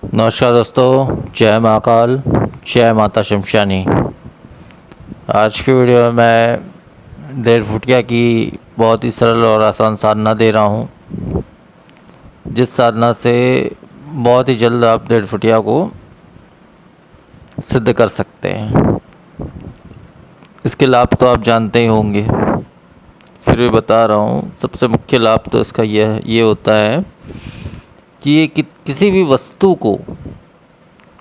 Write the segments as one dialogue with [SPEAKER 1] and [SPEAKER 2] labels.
[SPEAKER 1] नमस्कार दोस्तों, जय महाकाल, जय माता शमशानी। आज की वीडियो में मैं 1.5 फुटिया की बहुत ही सरल और आसान साधना दे रहा हूँ, जिस साधना से बहुत ही जल्द आप 1.5 फुटिया को सिद्ध कर सकते हैं। इसके लाभ तो आप जानते ही होंगे, फिर भी बता रहा हूँ। सबसे मुख्य लाभ तो इसका ये होता है कि ये किसी भी वस्तु को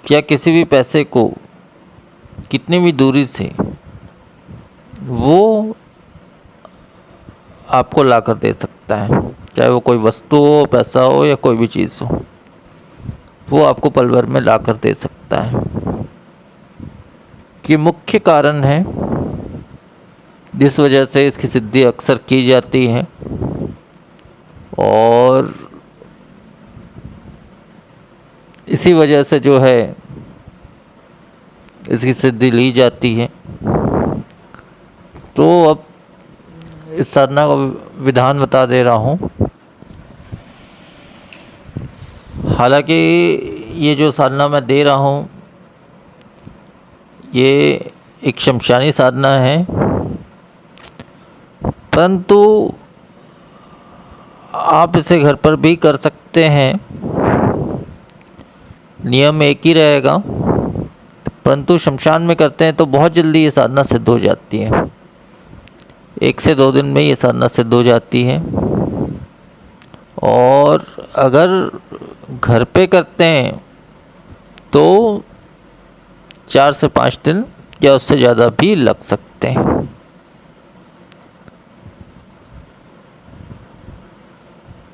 [SPEAKER 1] या किसी भी पैसे को कितनी भी दूरी से वो आपको ला कर दे सकता है। चाहे वो कोई वस्तु हो, पैसा हो या कोई भी चीज़ हो, वो आपको पल भर में ला कर दे सकता है। ये मुख्य कारण है जिस वजह से इसकी सिद्धि अक्सर की जाती है और इसी वजह से जो है इसकी सिद्धि ली जाती है। तो अब इस साधना का विधान बता दे रहा हूँ। हालांकि ये जो साधना मैं दे रहा हूँ ये एक शमशानी साधना है, परंतु आप इसे घर पर भी कर सकते हैं। नियम एक ही रहेगा, परंतु शमशान में करते हैं तो बहुत जल्दी ये साधना सिद्ध हो जाती है। 1 से 2 दिन में ये साधना सिद्ध हो जाती है। और अगर घर पे करते हैं तो 4 से 5 दिन या उससे ज़्यादा भी लग सकते हैं।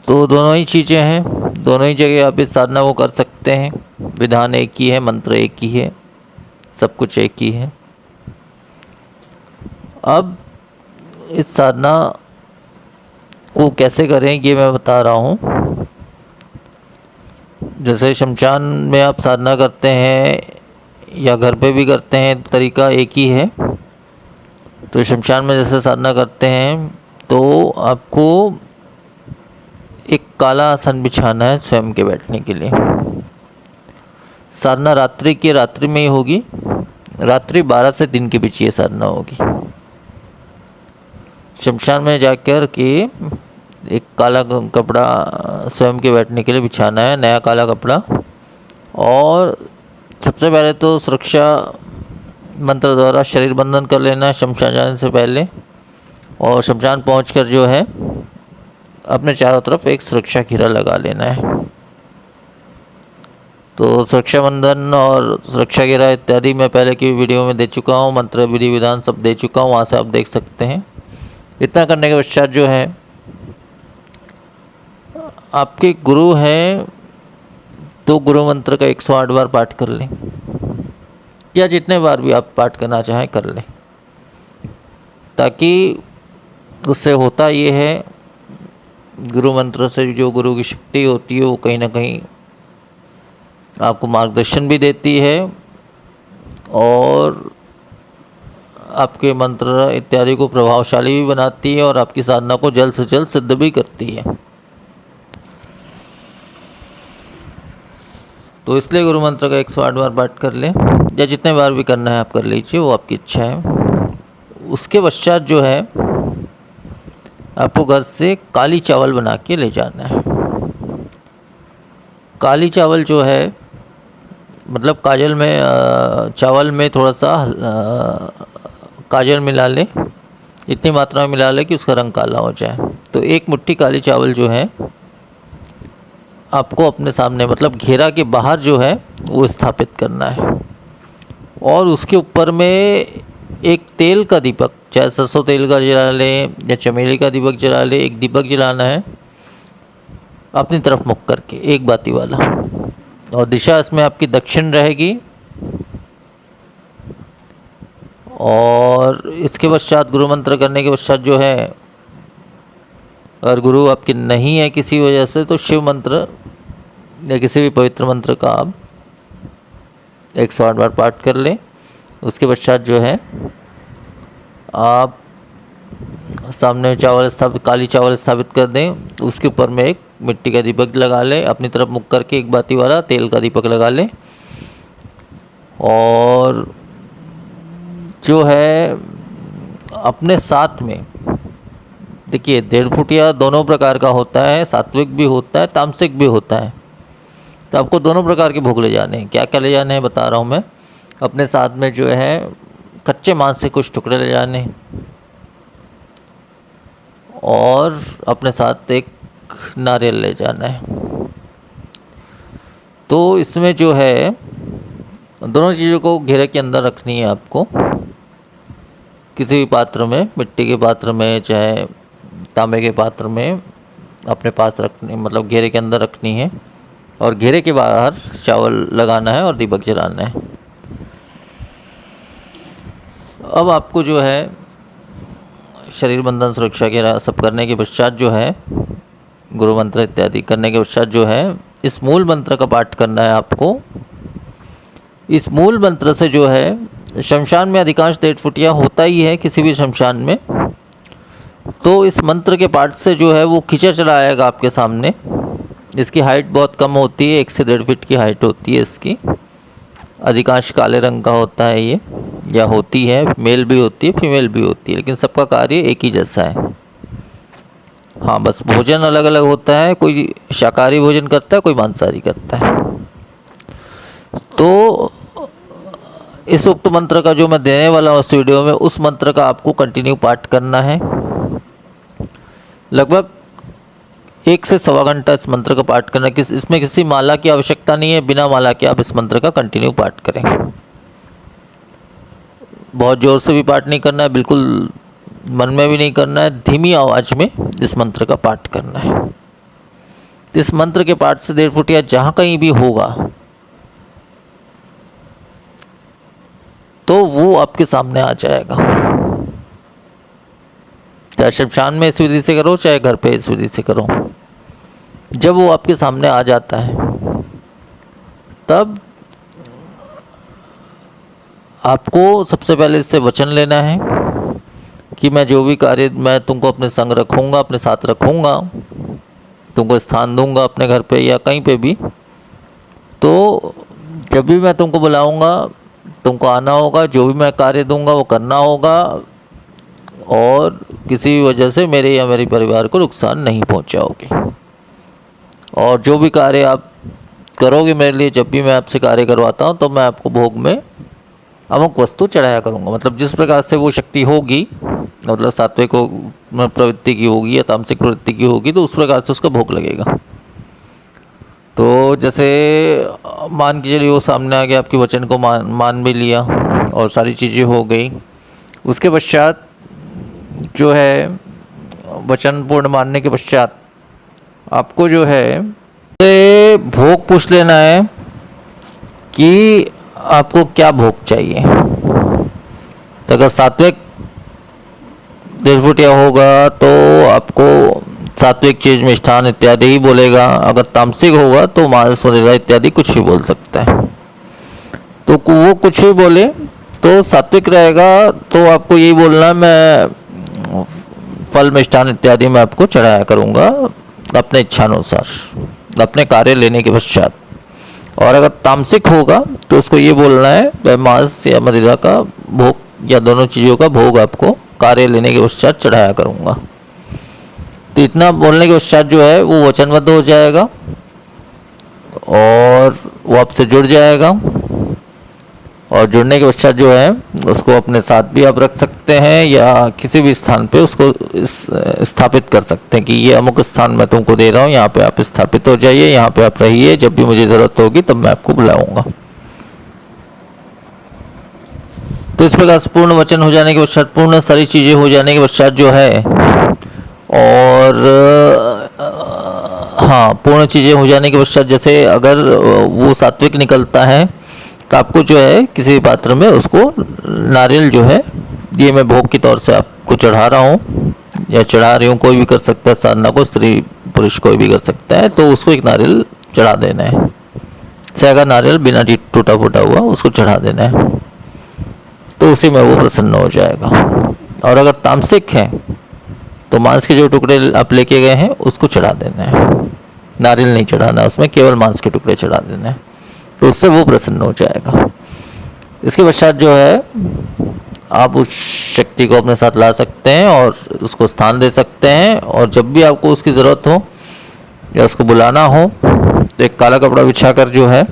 [SPEAKER 1] तो दोनों ही चीज़ें हैं, दोनों ही जगह आप इस साधना को कर सकते हैं। विधान एक ही है, मंत्र एक ही है, सब कुछ एक ही है। अब इस साधना को कैसे करें ये मैं बता रहा हूँ। जैसे शमशान में आप साधना करते हैं या घर पे भी करते हैं, तरीका एक ही है। तो शमशान में जैसे साधना करते हैं तो आपको एक काला आसन बिछाना है स्वयं के बैठने के लिए। साधना रात्रि में ही होगी। रात्रि 12 से दिन के बीच ये साधना होगी। शमशान में जाकर के एक काला कपड़ा स्वयं के बैठने के लिए बिछाना है, नया काला कपड़ा। और सबसे पहले तो सुरक्षा मंत्र द्वारा शरीर बंधन कर लेना है शमशान जाने से पहले। और शमशान पहुंचकर जो है अपने चारों तरफ एक सुरक्षा घेरा लगा लेना है। तो सुरक्षा बंधन और सुरक्षा घेरा इत्यादि मैं पहले की वीडियो में दे चुका हूँ, मंत्र विधि विधान सब दे चुका हूँ, वहाँ से आप देख सकते हैं। इतना करने के पश्चात जो है आपके गुरु हैं तो गुरु मंत्र का 108 बार पाठ कर लें, या जितने बार भी आप पाठ करना चाहें कर लें। ताकि उससे होता ये है, गुरु मंत्र से जो गुरु की शक्ति होती है वो कहीं ना कहीं आपको मार्गदर्शन भी देती है और आपके मंत्र इत्यादि को प्रभावशाली भी बनाती है और आपकी साधना को जल्द से जल्द सिद्ध भी करती है। तो इसलिए गुरु मंत्र का 108 बार पाठ कर लें, या जितने बार भी करना है आप कर लीजिए, वो आपकी इच्छा है। उसके पश्चात जो है आपको घर से काली चावल बना के ले जाना है। काली चावल जो है मतलब काजल में चावल में थोड़ा सा काजल मिला लें, इतनी मात्रा में मिला लें कि उसका रंग काला हो जाए। तो 1 मुट्ठी काली चावल जो है आपको अपने सामने मतलब घेरा के बाहर जो है वो स्थापित करना है। और उसके ऊपर में एक तेल का दीपक, चाहे सरसों तेल का जला लें या चमेली का दीपक जला लें, एक दीपक जलाना है अपनी तरफ मुख करके, एक बाती वाला। और दिशा इसमें आपकी दक्षिण रहेगी। और इसके पश्चात गुरु मंत्र करने के पश्चात जो है, अगर गुरु आपके नहीं है किसी वजह से, तो शिव मंत्र या किसी भी पवित्र मंत्र का आप 108 बार पाठ कर लें। उसके पश्चात जो है आप सामने चावल स्थापित, काली चावल स्थापित कर दें। उसके ऊपर में एक मिट्टी का दीपक लगा लें, अपनी तरफ मुख करके एक बाती वाला तेल का दीपक लगा लें। और जो है अपने साथ में देखिए 1.5 फुटिया दोनों प्रकार का होता है, सात्विक भी होता है, तामसिक भी होता है। तो आपको दोनों प्रकार के भोग ले जाने हैं। क्या क्या ले जाने हैं बता रहा हूँ मैं। अपने साथ में जो है कच्चे मांस से कुछ टुकड़े ले जाने हैं, और अपने साथ एक नारियल ले जाना है। तो इसमें जो है दोनों चीज़ों को घेरे के अंदर रखनी है आपको, किसी भी पात्र में, मिट्टी के पात्र में चाहे तांबे के पात्र में अपने पास रखनी, मतलब घेरे के अंदर रखनी है। और घेरे के बाहर चावल लगाना है और दीपक जलाना है। अब आपको जो है शरीर बंधन सुरक्षा के सब करने के पश्चात जो है गुरु मंत्र इत्यादि करने के पश्चात जो है इस मूल मंत्र का पाठ करना है आपको। इस मूल मंत्र से जो है शमशान में अधिकांश 1.5 फुटिया होता ही है किसी भी शमशान में। तो इस मंत्र के पाठ से जो है वो खींचा चला आएगा आपके सामने। इसकी हाइट बहुत कम होती है, 1 से 1.5 फीट की हाइट होती है इसकी। अधिकांश काले रंग का होता है ये, या होती है, मेल भी होती है फीमेल भी होती है, लेकिन सबका कार्य एक ही जैसा है। हाँ, बस भोजन अलग अलग होता है, कोई शाकाहारी भोजन करता है, कोई मांसाहारी करता है। तो इस उक्त मंत्र का जो मैं देने वाला हूँ इस वीडियो में, उस मंत्र का आपको कंटिन्यू पाठ करना है। लगभग 1 से सवा घंटा इस मंत्र का पाठ करना है। इसमें किसी माला की आवश्यकता नहीं है, बिना माला के आप इस मंत्र का कंटिन्यू पाठ करें। बहुत ज़ोर से भी पाठ नहीं करना है, बिल्कुल मन में भी नहीं करना है, धीमी आवाज़ में इस मंत्र का पाठ करना है। इस मंत्र के पाठ से 1.5 फुटिया जहाँ कहीं भी होगा तो वो आपके सामने आ जाएगा। चाहे शमशान में इस विधि से करो, चाहे घर पे इस विधि से करो। जब वो आपके सामने आ जाता है तब आपको सबसे पहले इससे वचन लेना है कि मैं जो भी कार्य, मैं तुमको अपने संग रखूँगा, अपने साथ रखूँगा, तुमको स्थान दूंगा अपने घर पे या कहीं पे भी। तो जब भी मैं तुमको बुलाऊंगा तुमको आना होगा, जो भी मैं कार्य दूंगा वो करना होगा, और किसी भी वजह से मेरे या मेरे परिवार को नुकसान नहीं पहुंचाओगे। और जो भी कार्य आप करोगे मेरे लिए, जब भी मैं आपसे कार्य करवाता हूं तो मैं आपको भोग में अमुक वस्तु चढ़ाया करूंगा। मतलब जिस प्रकार से वो शक्ति होगी, मतलब सात्विक प्रवृत्ति की होगी या तामसिक प्रवृत्ति की होगी, तो उस प्रकार से उसका भोग लगेगा। तो जैसे मान के चलिए वो सामने आ गया, आपके वचन को मान भी लिया और सारी चीज़ें हो गई। उसके पश्चात जो है वचन पूर्ण मानने के पश्चात आपको जो है भोग पूछ लेना है कि आपको क्या भोग चाहिए। तो अगर सात्विक 1.5 फुटिया होगा तो आपको सात्विक चीज मिष्ठान इत्यादि ही बोलेगा। अगर तामसिक होगा तो मांस वगैरह इत्यादि कुछ भी बोल सकता है। तो वो कुछ भी बोले तो सात्विक रहेगा तो आपको यही बोलना, मैं फल मिष्ठान इत्यादि मैं आपको चढ़ाया करूँगा अपने इच्छानुसार, अपने कार्य लेने के पश्चात। और अगर तामसिक होगा तो उसको ये बोलना है, मैं मांस या मदिरा का भोग या दोनों चीज़ों का भोग आपको कार्य लेने के पश्चात चढ़ाया करूँगा। तो इतना बोलने के पश्चात जो है वो वचनबद्ध हो जाएगा और वो आपसे जुड़ जाएगा। और जुड़ने के पश्चात जो है उसको अपने साथ भी आप रख सकते हैं या किसी भी स्थान पे उसको स्थापित कर सकते हैं कि ये अमुक स्थान मैं तुमको दे रहा हूँ, यहाँ पे आप स्थापित हो जाइए, यहाँ पे आप रहिए, जब भी मुझे ज़रूरत होगी तब मैं आपको बुलाऊंगा। तो इस प्रकार से पूर्ण वचन हो जाने के पश्चात, पूर्ण सारी चीज़ें हो जाने के पश्चात जो है, और हाँ, पूर्ण चीज़ें हो जाने के पश्चात जैसे अगर वो सात्विक निकलता है तो आपको जो है किसी भी पात्र में उसको नारियल जो है, ये मैं भोग के तौर से आपको चढ़ा रहा हूँ या चढ़ा रही हूँ, कोई भी कर सकता है, साधना को स्त्री पुरुष कोई भी कर सकता है, तो उसको एक नारियल चढ़ा देना है। सेगा नारियल बिना टूटा फूटा हुआ उसको चढ़ा देना है, तो उसी में वो प्रसन्न हो जाएगा। और अगर तामसिक है तो मांस के जो टुकड़े आप लेके गए हैं उसको चढ़ा देना है, नारियल नहीं चढ़ाना, उसमें केवल मांस के टुकड़े चढ़ा देना है, तो उससे वो प्रसन्न हो जाएगा। इसके पश्चात जो है आप उस शक्ति को अपने साथ ला सकते हैं और उसको स्थान दे सकते हैं, और जब भी आपको उसकी ज़रूरत हो या उसको बुलाना हो तो एक काला कपड़ा बिछाकर जो है,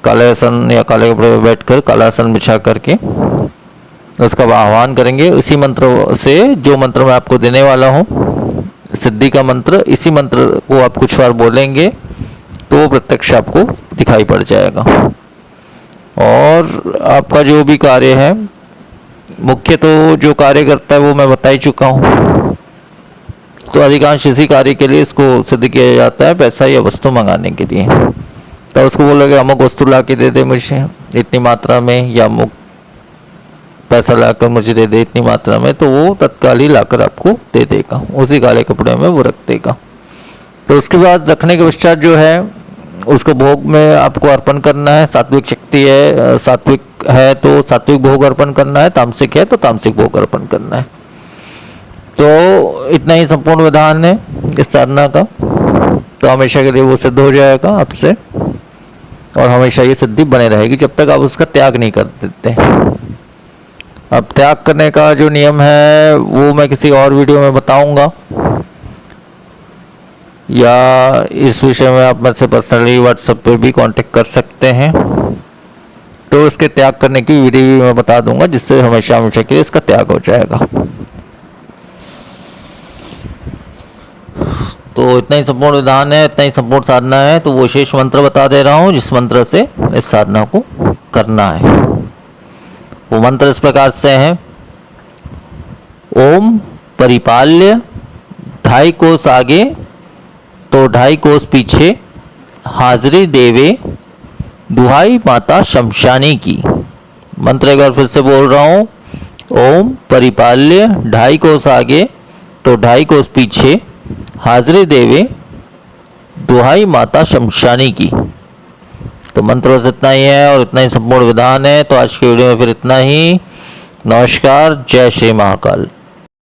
[SPEAKER 1] काले आसन या काले कपड़े पर बैठकर काला आसन बिछा करके उसका आह्वान करेंगे। इसी मंत्र से, जो मंत्र मैं आपको देने वाला हूँ सिद्धि का मंत्र, इसी मंत्र को आप कुछ बार बोलेंगे तो वो प्रत्यक्ष आपको दिखाई पड़ जाएगा। और आपका जो भी कार्य है, मुख्य तो जो कार्य करता है वो मैं बता ही चुका हूँ, तो अधिकांश इसी कार्य के लिए इसको सिद्ध किया जाता है, पैसा या वस्तु मंगाने के लिए। तो उसको बोलोगे अमुक वस्तु ला के दे दे मुझे इतनी मात्रा में, या अमुक पैसा लाकर मुझे दे दे इतनी मात्रा में, तो वो तत्काल ही लाकर आपको दे देगा, उसी काले कपड़े में वो रख देगा। तो उसके बाद रखने के पश्चात जो है उसको भोग में आपको अर्पण करना है। सात्विक शक्ति है, सात्विक है तो सात्विक भोग अर्पण करना है, तामसिक है तो तामसिक भोग अर्पण करना है। तो इतना ही संपूर्ण विधान है इस साधना का, तो हमेशा के लिए वो सिद्ध हो जाएगा आपसे, और हमेशा ये सिद्धि बने रहेगी जब तक आप उसका त्याग नहीं कर देते। अब त्याग करने का जो नियम है वो मैं किसी और वीडियो में बताऊंगा, या इस विषय में आप मुझसे पर्सनली व्हाट्सएप पे भी कांटेक्ट कर सकते हैं, तो इसके त्याग करने की विधि भी मैं बता दूंगा, जिससे हमेशा हमेशा के लिए इसका त्याग हो जाएगा। तो इतना ही संपूर्ण विधान है, इतना ही संपूर्ण साधना है। तो वो विशेष मंत्र बता दे रहा हूँ जिस मंत्र से इस साधना को करना है। वो मंत्र इस प्रकार से है, ओम परिपाल्य 2.5 कोस आगे तो 2.5 कोस पीछे, हाजिरी देवे दुहाई माता शमशानी की। मंत्र एक बार फिर से बोल रहा हूँ, ओम परिपाल्य 2.5 कोस आगे तो 2.5 कोस पीछे, हाजिरी देवे दुहाई माता शमशानी की। तो मंत्र बस इतना ही है और इतना ही संपूर्ण विधान है। तो आज की वीडियो में फिर इतना ही। नमस्कार, जय श्री महाकाल।